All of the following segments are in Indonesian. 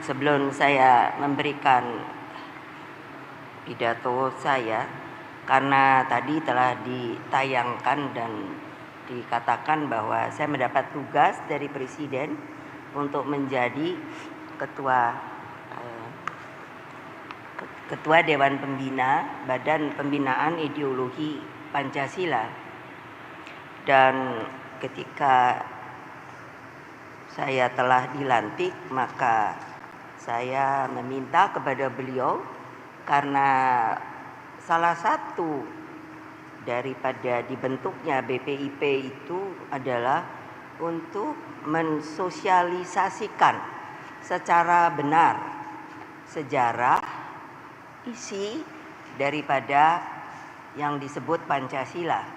sebelum saya memberikan pidato saya, karena tadi telah ditayangkan dan dikatakan bahwa saya mendapat tugas dari Presiden untuk menjadi Ketua Dewan Pembina Badan Pembinaan Ideologi Pancasila. Dan ketika saya telah dilantik, maka saya meminta kepada beliau, karena salah satu daripada dibentuknya BPIP itu adalah untuk mensosialisasikan secara benar sejarah isi daripada yang disebut Pancasila.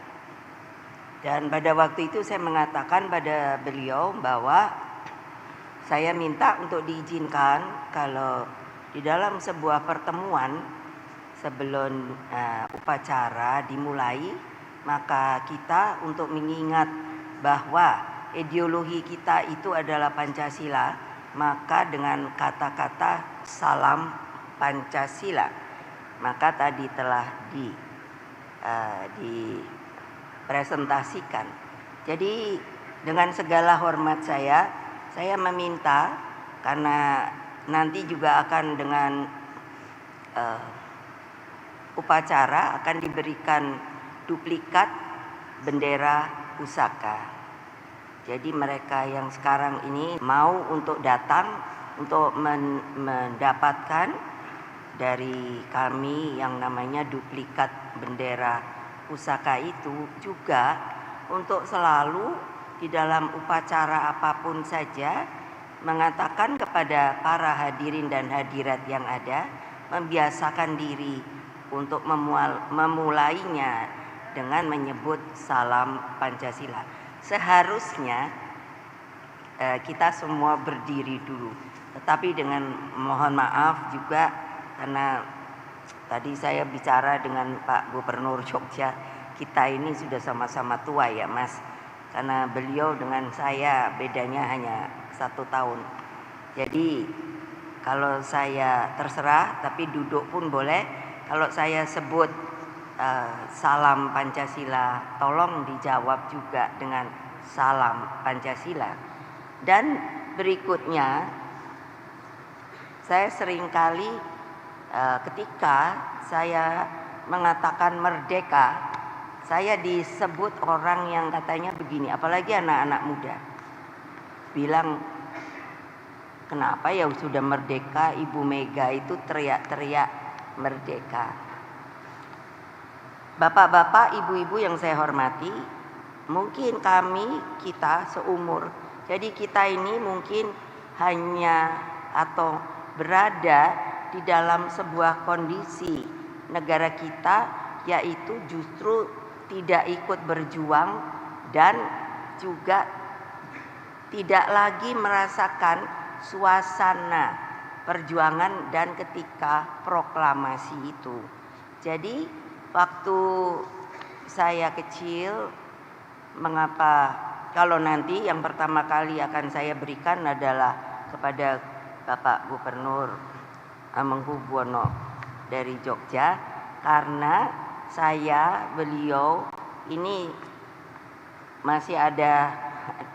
Dan pada waktu itu saya mengatakan pada beliau bahwa saya minta untuk diizinkan kalau di dalam sebuah pertemuan sebelum upacara dimulai, maka kita untuk mengingat bahwa ideologi kita itu adalah Pancasila, maka dengan kata-kata salam Pancasila, maka tadi telah dipresentasikan. Jadi dengan segala hormat saya meminta, karena nanti juga akan dengan upacara akan diberikan duplikat bendera pusaka. Jadi mereka yang sekarang ini mau untuk datang untuk mendapatkan dari kami yang namanya duplikat bendera pusaka itu, juga untuk selalu di dalam upacara apapun saja mengatakan kepada para hadirin dan hadirat yang ada, membiasakan diri untuk memulainya dengan menyebut salam Pancasila. Seharusnya kita semua berdiri dulu, tetapi dengan mohon maaf juga, karena tadi saya bicara dengan Pak Gubernur Jogja, kita ini sudah sama-sama tua ya Mas, karena beliau dengan saya bedanya hanya 1 tahun. Jadi kalau saya terserah, tapi duduk pun boleh. Kalau saya sebut salam Pancasila, tolong dijawab juga dengan salam Pancasila. Dan berikutnya, saya seringkali ketika saya mengatakan merdeka, saya disebut orang yang katanya begini, apalagi anak-anak muda, bilang, kenapa ya sudah merdeka Ibu Mega itu teriak-teriak merdeka. Bapak-bapak, ibu-ibu yang saya hormati, mungkin kita seumur, jadi kita ini mungkin hanya atau berada di dalam sebuah kondisi negara kita, yaitu justru tidak ikut berjuang dan juga tidak lagi merasakan suasana perjuangan dan ketika proklamasi itu. Jadi waktu saya kecil, mengapa kalau nanti yang pertama kali akan saya berikan adalah kepada Bapak Gubernur Hamengkubuwono dari Jogja, karena beliau ini masih ada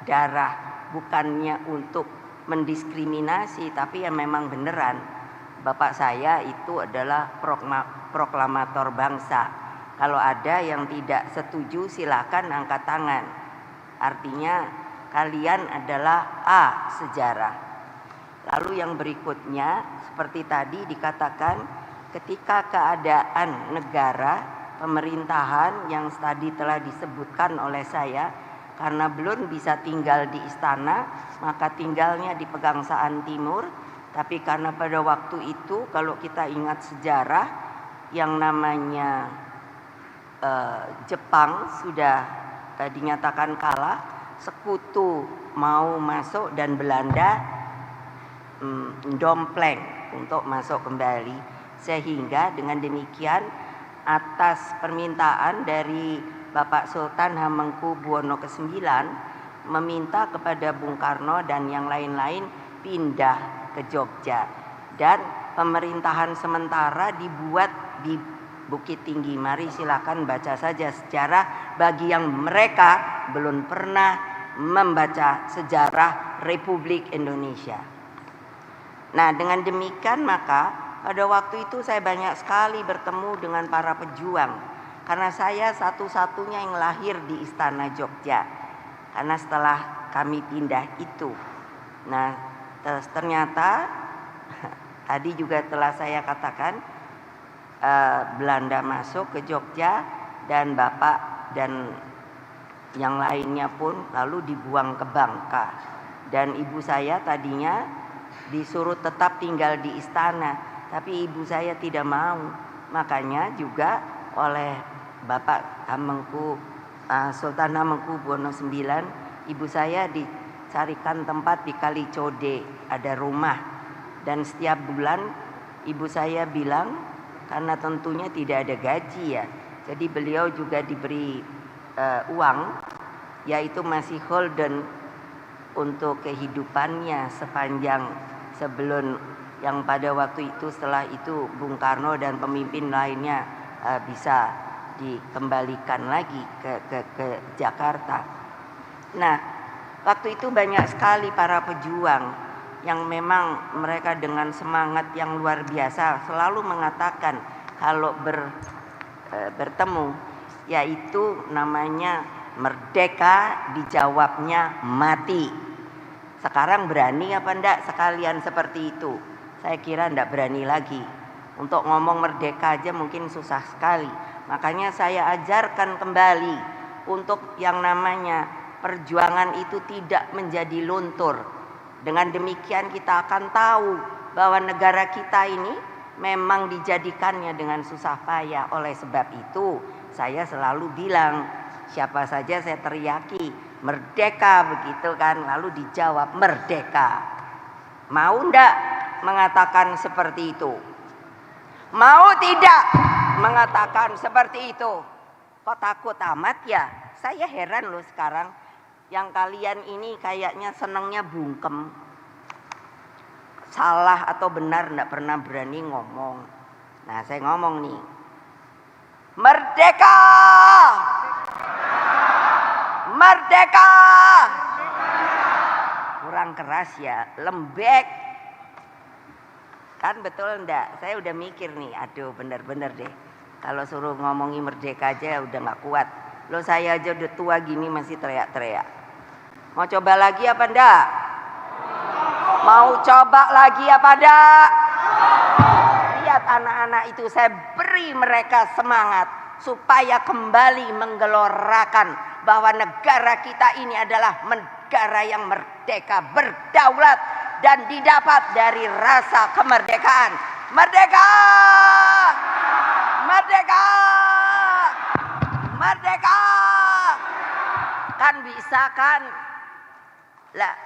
darah, bukannya untuk mendiskriminasi, tapi yang memang beneran bapak saya itu adalah proklamator bangsa. Kalau ada yang tidak setuju silakan angkat tangan, artinya kalian adalah A sejarah. Lalu yang berikutnya, seperti tadi dikatakan, ketika keadaan negara, pemerintahan yang tadi telah disebutkan oleh saya, karena belum bisa tinggal di istana, maka tinggalnya di Pegangsaan Timur. Tapi karena pada waktu itu, kalau kita ingat sejarah, yang namanya Jepang sudah dinyatakan kalah, sekutu mau masuk dan Belanda dompleng untuk masuk kembali, sehingga dengan demikian atas permintaan dari Bapak Sultan Hamengkubuwono ke-9 meminta kepada Bung Karno dan yang lain-lain pindah ke Jogja dan pemerintahan sementara dibuat di Bukit Tinggi. Mari silakan baca saja sejarah bagi yang mereka belum pernah membaca sejarah Republik Indonesia. Nah, dengan demikian maka pada waktu itu saya banyak sekali bertemu dengan para pejuang, karena saya satu-satunya yang lahir di Istana Jogja. Karena setelah kami pindah itu, nah ternyata tadi juga telah saya katakan, Belanda masuk ke Jogja dan Bapak dan yang lainnya pun lalu dibuang ke Bangka. Dan ibu saya tadinya disuruh tetap tinggal di istana, tapi ibu saya tidak mau. Makanya juga oleh Bapak Sultan Hamengkubuwono IX, ibu saya dicarikan tempat di Kalicode, ada rumah. Dan setiap bulan ibu saya bilang, karena tentunya tidak ada gaji ya, jadi beliau juga diberi uang, yaitu masih holden untuk kehidupannya sepanjang sebelum yang pada waktu itu, setelah itu Bung Karno dan pemimpin lainnya bisa dikembalikan lagi ke Jakarta. Nah, waktu itu banyak sekali para pejuang yang memang mereka dengan semangat yang luar biasa selalu mengatakan kalau bertemu, yaitu namanya merdeka, dijawabnya mati. Sekarang berani apa enggak sekalian seperti itu? Saya kira enggak berani lagi. Untuk ngomong merdeka aja mungkin susah sekali. Makanya saya ajarkan kembali untuk yang namanya perjuangan itu tidak menjadi luntur. Dengan demikian kita akan tahu bahwa negara kita ini memang dijadikannya dengan susah payah. Oleh sebab itu saya selalu bilang, siapa saja saya teriaki merdeka begitu kan, lalu dijawab merdeka. Mau ndak mengatakan seperti itu? Mau tidak mengatakan seperti itu? Kok takut amat ya? Saya heran loh sekarang, yang kalian ini kayaknya senangnya bungkem. Salah atau benar ndak pernah berani ngomong. Nah, saya ngomong nih, merdeka! Merdeka! Kurang keras ya, lembek. Kan betul enggak? Saya udah mikir nih, aduh bener-bener deh. Kalau suruh ngomongin merdeka aja udah gak kuat. Loh, saya aja udah tua gini masih teriak-teriak. Mau coba lagi apa enggak? Mau coba lagi apa enggak? Lihat anak-anak itu, saya beri mereka semangat supaya kembali menggelorakan bahwa negara kita ini adalah negara yang merdeka, berdaulat, dan didapat dari rasa kemerdekaan. Merdeka! Merdeka! Merdeka! Kan bisa kan? Lah,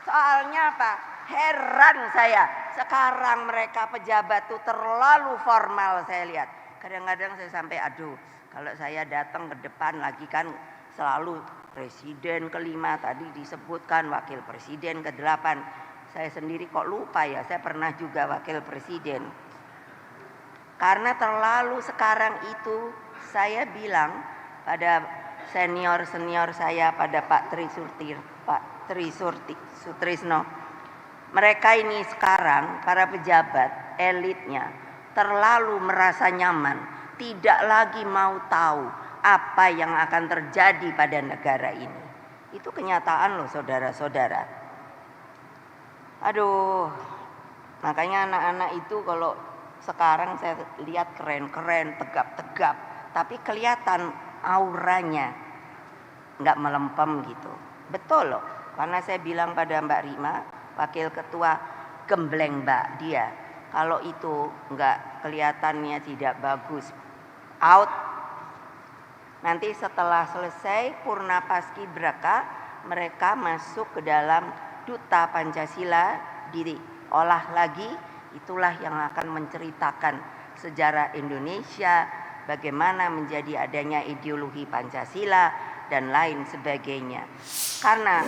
soalnya apa? Heran saya. Sekarang mereka pejabat tuh terlalu formal saya lihat. Kadang-kadang saya sampai aduh, kalau saya datang ke depan lagi kan selalu presiden kelima tadi disebutkan, wakil presiden ke-8. Saya sendiri kok lupa ya, saya pernah juga wakil presiden. Karena terlalu sekarang itu saya bilang pada senior-senior saya, pada Pak Tri Sutrisno, mereka ini sekarang para pejabat elitnya terlalu merasa nyaman, tidak lagi mau tahu apa yang akan terjadi pada negara ini. Itu kenyataan loh saudara-saudara. Aduh, makanya anak-anak itu kalau sekarang saya lihat keren-keren, tegap-tegap, tapi kelihatan auranya nggak melempem gitu. Betul loh, karena saya bilang pada Mbak Rima, wakil ketua, gembleng Mbak dia. Kalau itu nggak kelihatannya tidak bagus, out. Nanti setelah selesai Purna Paskibraka, mereka masuk ke dalam Duta Pancasila, diolah lagi. Itulah yang akan menceritakan sejarah Indonesia, bagaimana menjadi adanya ideologi Pancasila dan lain sebagainya. Karena